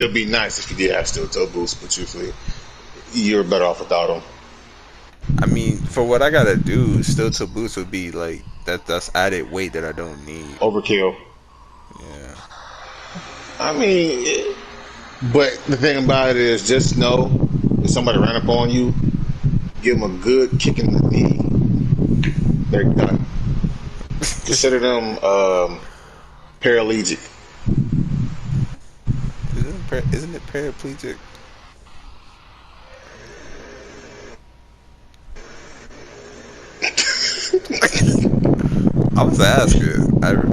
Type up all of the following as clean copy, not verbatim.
It'd be nice if you did have steel toe boots, but truthfully, you're better off without them. I mean, for what I gotta do, still to boost would be like that's added weight that I don't need. Overkill. Yeah. I mean, but the thing about it is, just know if somebody ran up on you, give them a good kick in the knee, they're done. Consider them paraplegic. Isn't it paraplegic? I was asking.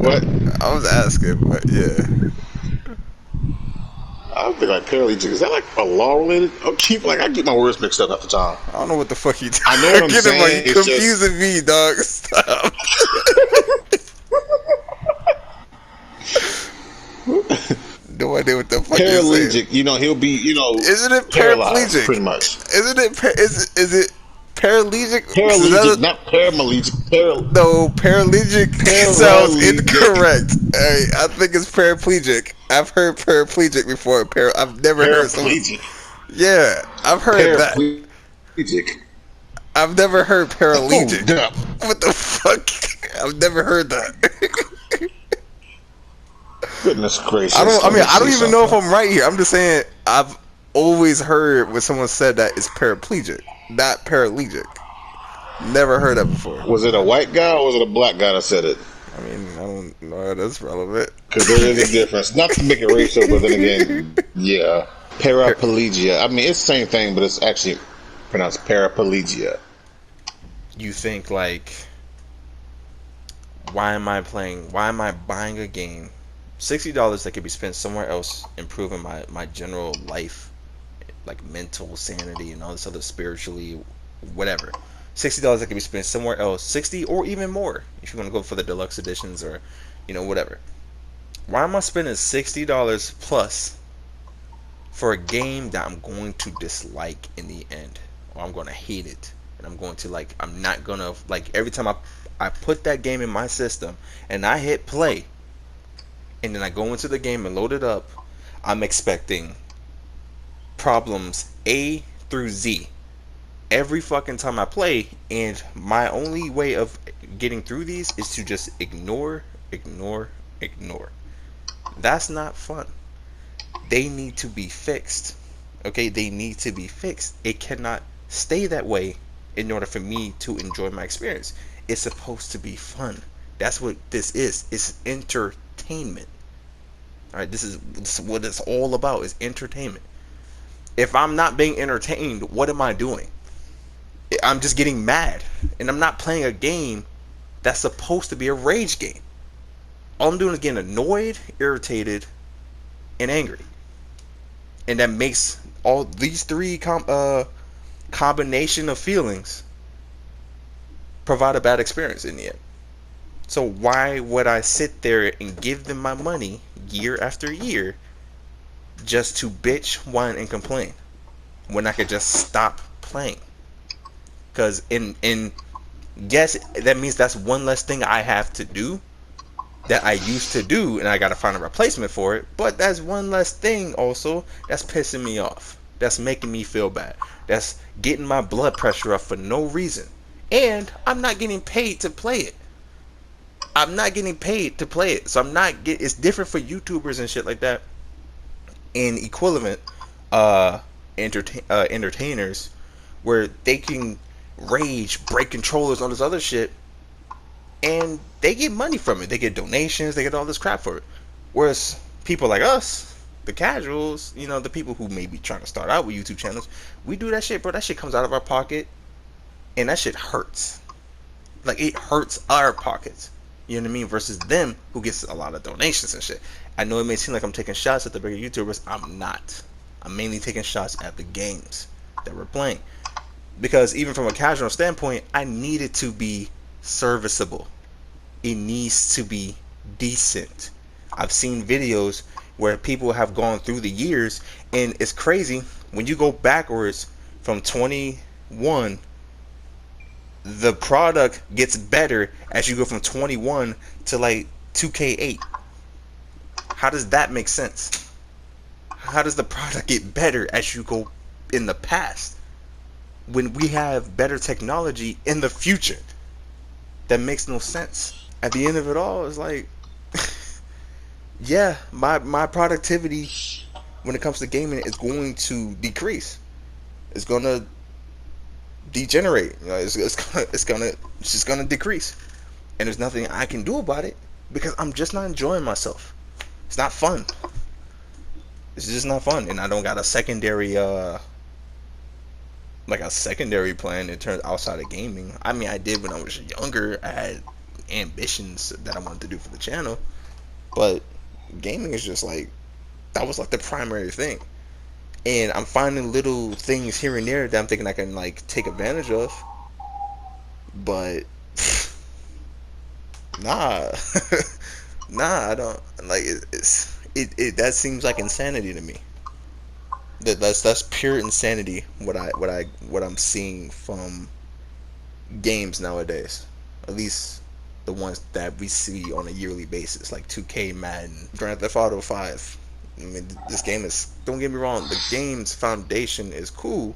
What? I was asking, but yeah. I would be like paraplegic. Is that like a law related? I keep my words mixed up half the time. I don't know what the fuck you I know what I'm talking about. You saying. It's just confusing me, dog. Stop. No idea what the fuck you're saying. paraplegic. He'll be Isn't it paralyzed paraplegic? pretty much. Isn't it? Is it paraplegic? Paraplegic, not paramalegic. No, paraplegic sounds Paralytic. incorrect. I think it's paraplegic. I've heard paraplegic before. I've never heard someone. Paraplegic. Yeah, I've heard that. Paraplegic. I've never heard Hold paralegalic. up. What the fuck? I've never heard that. Goodness gracious. I don't even know if I'm right here. I'm just saying I've always heard when someone said that it's paraplegic, not paralegic. Never heard that before. Was it a white guy or was it a black guy that said it? I mean, I don't know if that's relevant. Because there is a difference. Not to make it racial, but then again, yeah. Paraplegia. I mean, it's the same thing, but it's actually pronounced paraplegia. You think like, why am I playing? Why am I buying a game? $60 that could be spent somewhere else, improving my general life, like mental sanity and all this other spiritually, whatever. $60 that could be spent somewhere else, 60 or even more if you want to go for the deluxe editions or, whatever. Why am I spending $60 plus for a game that I'm going to dislike in the end, or I'm going to hate it, and I'm going to I'm not gonna every time I put that game in my system and I hit play, and then I go into the game and load it up, I'm expecting problems A through Z every fucking time I play, and my only way of getting through these is to just ignore, ignore, ignore. That's not fun. They need to be fixed. Okay, they need to be fixed. It cannot stay that way in order for me to enjoy my experience. It's supposed to be fun. That's what this is. It's entertainment. All right, this is what it's all about. Is entertainment. If I'm not being entertained, what am I doing? I'm just getting mad, and I'm not playing a game that's supposed to be a rage game. All I'm doing is getting annoyed, irritated, and angry, and that makes all these three combination of feelings provide a bad experience in the end. So why would I sit there and give them my money year after year just to bitch, whine, and complain when I could just stop playing? Because yes, that means that's one less thing I have to do that I used to do, and I gotta find a replacement for it. But that's one less thing also that's pissing me off. That's making me feel bad. That's getting my blood pressure up for no reason. And I'm not getting paid to play it. I'm not getting paid to play it. So it's different for YouTubers and shit like that. And equivalent entertainers where they can rage, break controllers, all this other shit, and they get money from it. They get donations, they get all this crap for it. Whereas people like us, the casuals, the people who may be trying to start out with YouTube channels, we do that shit, bro. That shit comes out of our pocket, and that shit hurts. Like, it hurts our pockets. You know what I mean? Versus them, who gets a lot of donations and shit. I know it may seem like I'm taking shots at the bigger YouTubers. I'm not. I'm mainly taking shots at the games that we're playing. Because even from a casual standpoint, I need it to be serviceable. It needs to be decent. I've seen videos where people have gone through the years, and it's crazy. When you go backwards from 21, the product gets better as you go from 21 to 2K8. How does that make sense? How does the product get better as you go in the past when we have better technology in the future? That makes no sense. At the end of it all, it's like, yeah, my productivity when it comes to gaming is going to decrease. It's gonna degenerate. You know, it's just gonna decrease, and there's nothing I can do about it because I'm just not enjoying myself. It's not fun. It's just not fun, and I don't got a secondary like a secondary plan in terms outside of gaming. I mean, I did when I was younger. I had ambitions that I wanted to do for the channel, but gaming is just like that was like the primary thing. And I'm finding little things here and there that I'm thinking I can like take advantage of, but nah, nah, I don't like it. That seems like insanity to me. That's pure insanity. What I'm seeing from games nowadays, at least the ones that we see on a yearly basis, like 2K, Madden, Grand Theft Auto 5. I mean, this game is, don't get me wrong, the game's foundation is cool.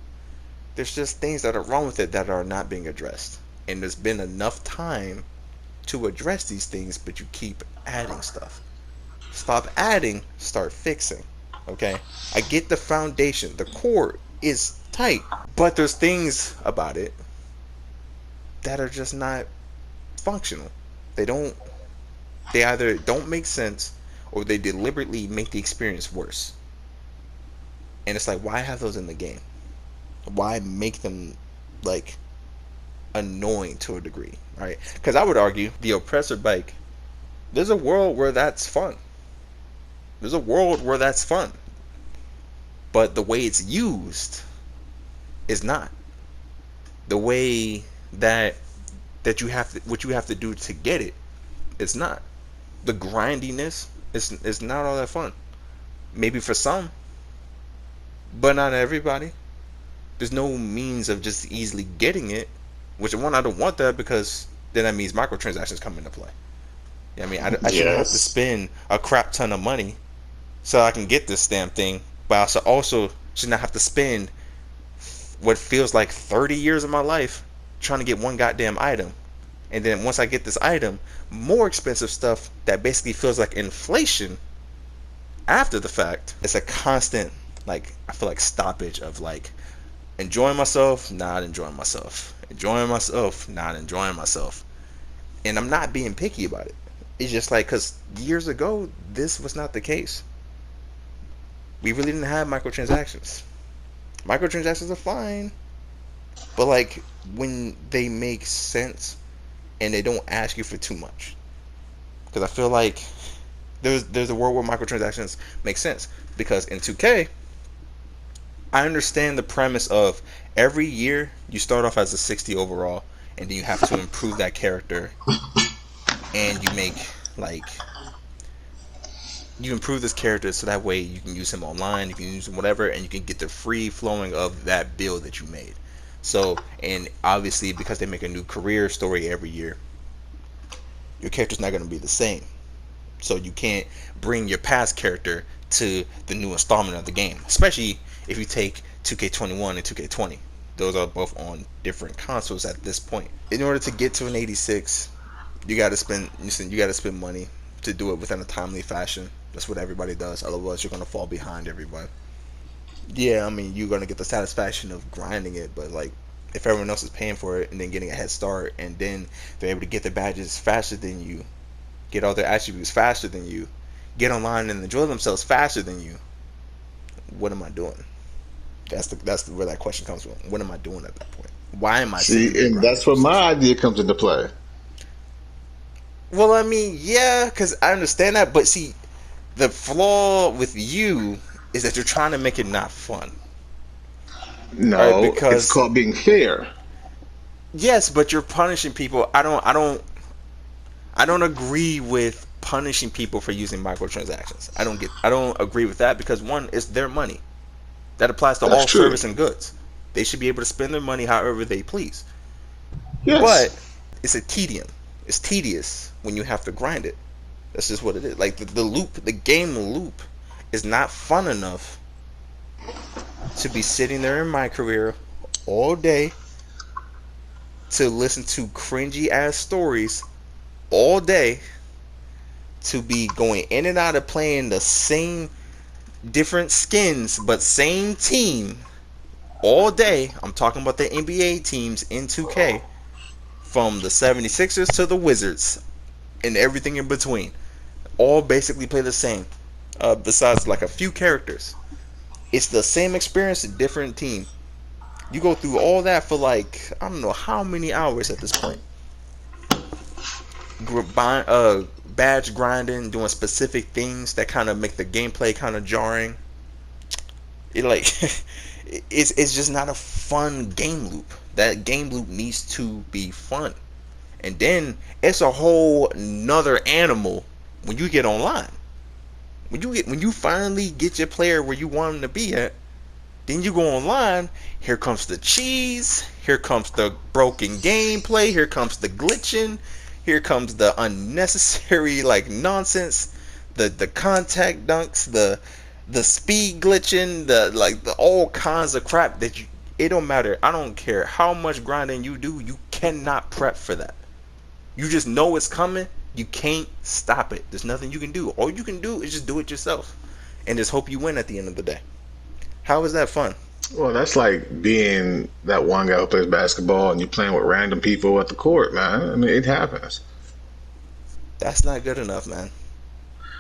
There's just things that are wrong with it that are not being addressed. And there's been enough time to address these things, but you keep adding stuff. Stop adding, start fixing. Okay? I get the foundation, the core is tight, but there's things about it that are just not functional. They either don't make sense or they deliberately make the experience worse. And it's like, why have those in the game? Why make them like annoying to a degree, right? Because I would argue the oppressor bike, there's a world where that's fun. There's a world where that's fun. But the way it's used is not. The way that you have to, what you have to do to get it, it's not. The grindiness is not all that fun. Maybe for some, but not everybody. There's no means of just easily getting it. Which one, I don't want that because then that means microtransactions come into play. I mean, I shouldn't have to spend a crap ton of money so I can get this damn thing, but I also should not have to spend what feels like 30 years of my life trying to get one goddamn item. And then once I get this item, more expensive stuff that basically feels like inflation after the fact. It's a constant, like, I feel like stoppage of like enjoying myself, not enjoying myself. Enjoying myself, not enjoying myself. And I'm not being picky about it. It's just like, because years ago, this was not the case. We really didn't have microtransactions. Microtransactions are fine, but like when they make sense and they don't ask you for too much. Because I feel like there's a world where microtransactions make sense. Because in 2K, I understand the premise of every year you start off as a 60 overall, and then you have to improve that character, and you make like you improve this character so that way you can use him online, you can use him whatever, and you can get the free flowing of that build that you made. So, and obviously because they make a new career story every year, your character's not going to be the same. So you can't bring your past character to the new installment of the game, especially if you take 2K21 and 2K20. Those are both on different consoles at this point. In order to get to an 86, you got to spend money to do it within a timely fashion. That's what everybody does. Otherwise, you're gonna fall behind everybody. Yeah, I mean, you're gonna get the satisfaction of grinding it, but like, if everyone else is paying for it and then getting a head start, and then they're able to get their badges faster than you, get all their attributes faster than you, get online and enjoy themselves faster than you, what am I doing? That's where that question comes from. What am I doing at that point? Why am I See, and that's where my idea comes into play. Well, I mean, yeah, because I understand that, but see, the flaw with you is that you're trying to make it not fun. No, right? it's called being fair. Yes, but you're punishing people. I don't agree with punishing people for using microtransactions. I don't agree with that because one, it's their money. That applies to all service and goods. They should be able to spend their money however they please. Yes. But it's a tedium. It's tedious when you have to grind it. That's just what it is. Like the loop, the game loop is not fun enough to be sitting there in my career all day to listen to cringy ass stories all day, to be going in and out of playing the same different skins but same team all day. I'm talking about the NBA teams in 2K, from the 76ers to the Wizards and everything in between. All basically play the same, besides like a few characters. It's the same experience, a different team. You go through all that for like, I don't know how many hours at this point. Badge grinding, doing specific things that kind of make the gameplay kind of jarring. It like it's just not a fun game loop. That game loop needs to be fun. And then it's a whole nother animal when you get online. When you finally get your player where you want him to be at, then you go online. Here comes the cheese. Here comes the broken gameplay. Here comes the glitching. Here comes the unnecessary like nonsense. The contact dunks. The speed glitching. The all kinds of crap that you. It don't matter. I don't care how much grinding you do. You cannot prep for that. You just know it's coming. You can't stop it. There's nothing you can do. All you can do is just do it yourself, and just hope you win at the end of the day. How is that fun? Well, that's like being that one guy who plays basketball and you're playing with random people at the court, man. I mean, it happens. That's not good enough, man.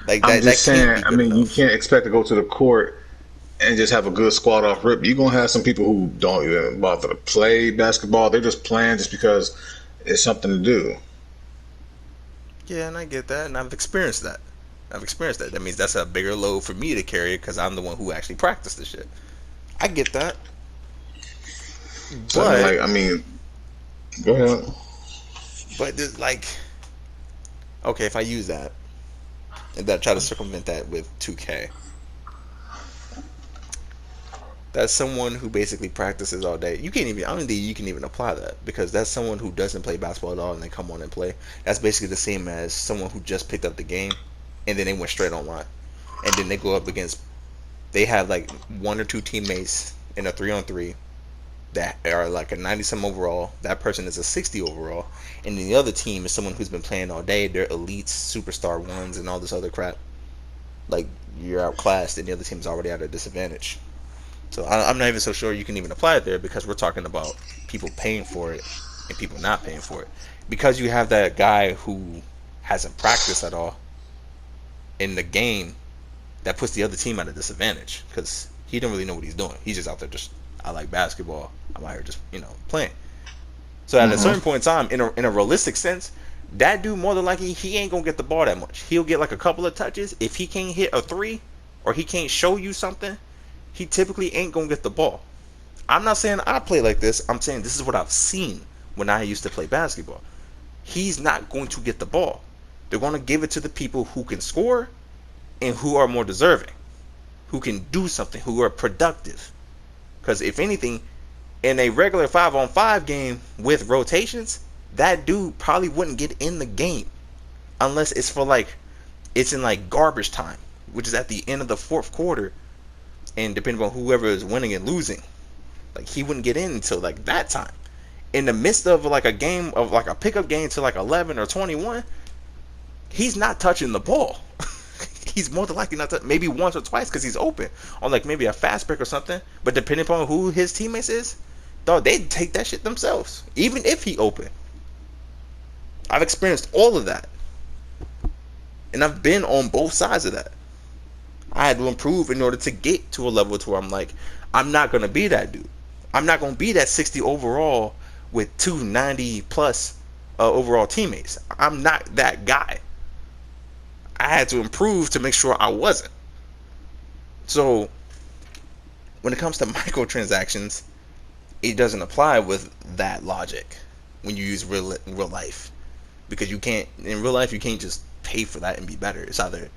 Like I'm that just can't saying, be I good mean, you enough. can't expect to go to the court and just have a good squad off rip. You're going to have some people who don't even bother to play basketball. They're just playing just because it's something to do. Yeah, and I get that, and I've experienced that. I've experienced that. That means that's a bigger load for me to carry because I'm the one who actually practiced the shit. I get that, So, but I mean, go ahead. like, okay, if I use that and that try to circumvent that with 2K, that's someone who basically practices all day. You can't even. I don't think you can even apply that because that's someone who doesn't play basketball at all and they come on and play. That's basically the same as someone who just picked up the game and then they went straight online, and then they go up against. They have like one or two teammates in a 3-on-3 that are like a 90 some overall. That person is a 60 overall, and then the other team is someone who's been playing all day. They're elites, superstar ones, and all this other crap. Like you're outclassed, and the other team's already at a disadvantage. So I'm not even so sure you can even apply it there because we're talking about people paying for it and people not paying for it. Because you have that guy who hasn't practiced at all in the game, that puts the other team at a disadvantage because he don't really know what he's doing. He's just out there just, I like basketball. I'm out here just, playing. So at a Hmm. certain point in time, in a realistic sense, that dude more than likely he ain't gonna get the ball that much. He'll get like a couple of touches. If he can't hit a three or he can't show you something, he typically ain't gonna get the ball. I'm not saying I play like this. I'm saying this is what I've seen when I used to play basketball. He's not going to get the ball. They're going to give it to the people who can score and who are more deserving, who can do something, who are productive. Because if anything, in a regular 5-on-5 game with rotations, that dude probably wouldn't get in the game unless it's for like it's in like garbage time, which is at the end of the fourth quarter, and depending on whoever is winning and losing, like he wouldn't get in until like that time. In the midst of like a game of like a pickup game to like 11 or 21, he's not touching the ball. He's more than likely not to, maybe once or twice because he's open on like maybe a fast break or something. But depending upon who his teammates is, dog, they take that shit themselves, even if he open. I've experienced all of that, and I've been on both sides of that. I had to improve in order to get to a level to where I'm like, I'm not gonna be that dude. I'm not gonna be that 60 overall with 290 plus overall teammates. I'm not that guy. I had to improve to make sure I wasn't. So when it comes to microtransactions, it doesn't apply with that logic when you use real life, because you can't in real life you can't just pay for that and be better. It's either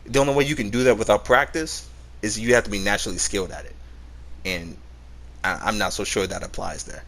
the only way you can do that without practice is you have to be naturally skilled at it, and I'm not so sure that applies there.